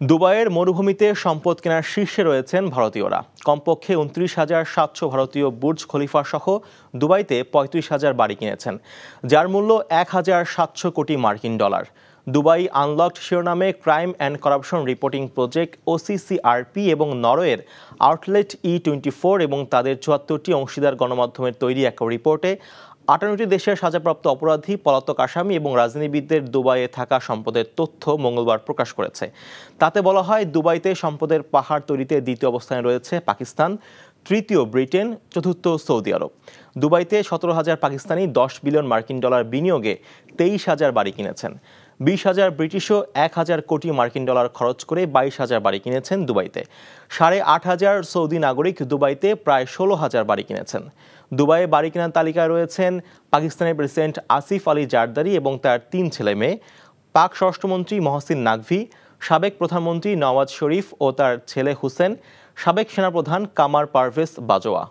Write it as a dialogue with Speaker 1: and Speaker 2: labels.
Speaker 1: দুবাইয়ের মরুভূমিতে সম্পদ কেনার শীর্ষে রয়েছেন ভারতীয়রা। কমপক্ষে ২৯,৭০০ ভারতীয় বুর্জ খলিফা সহ দুবাইতে ৩৫,০০০ বাড়ি কিনেছেন, যার মূল্য ১,৭০০ কোটি মার্কিন ডলার। দুবাই আনলকড শিরোনামে crime and corruption reporting project OCCRP এবং নরওয়ের আউটলেট E24 এবং তাদের ৭৪টি অংশীদার গণমাধ্যমের তৈরি এক রিপোর্টে ৫৮টি দেশের সাজাপ্রাপ্ত অপরাধী, পলাতক আসামি এবং রাজনীতিবিদদের দুবাইয়ে থাকা সম্পদের তথ্য মঙ্গলবার প্রকাশ করেছে। তাতে বলা হয়, দুবাইতে সম্পদের পাহাড় তৈরিতে দ্বিতীয় অবস্থানে রয়েছে পাকিস্তান, তৃতীয় ব্রিটেন, চতুর্থ সৌদি আরব। দুবাইতে ১৭,০০০ পাকিস্তানি ১০ বিলিয়ন মার্কিন ডলার বিনিয়োগে ২৩,০০০ বাড়ি কিনেছেন। ২০,০০০ ব্রিটিশও ১,০০০ কোটি মার্কিন ডলার খরচ করে ২২,০০০ বাড়ি কিনেছেন দুবাইতে। ৮,৫০০ সৌদি নাগরিক দুবাইতে প্রায় ১৬,০০০ বাড়ি কিনেছেন। দুবাইয়ে বাড়ি কেনার তালিকায় রয়েছেন পাকিস্তানের প্রেসিডেন্ট আসিফ আলী জারদারি এবং তার ৩ ছেলে মেয়ে, পাক স্বরাষ্ট্রমন্ত্রী মহসিন নাকভি, সাবেক প্রধানমন্ত্রী নওয়াজ শরীফ ও তার ছেলে হুসেন, সাবেক সেনাপ্রধান কামার পারভেজ বাজওয়া।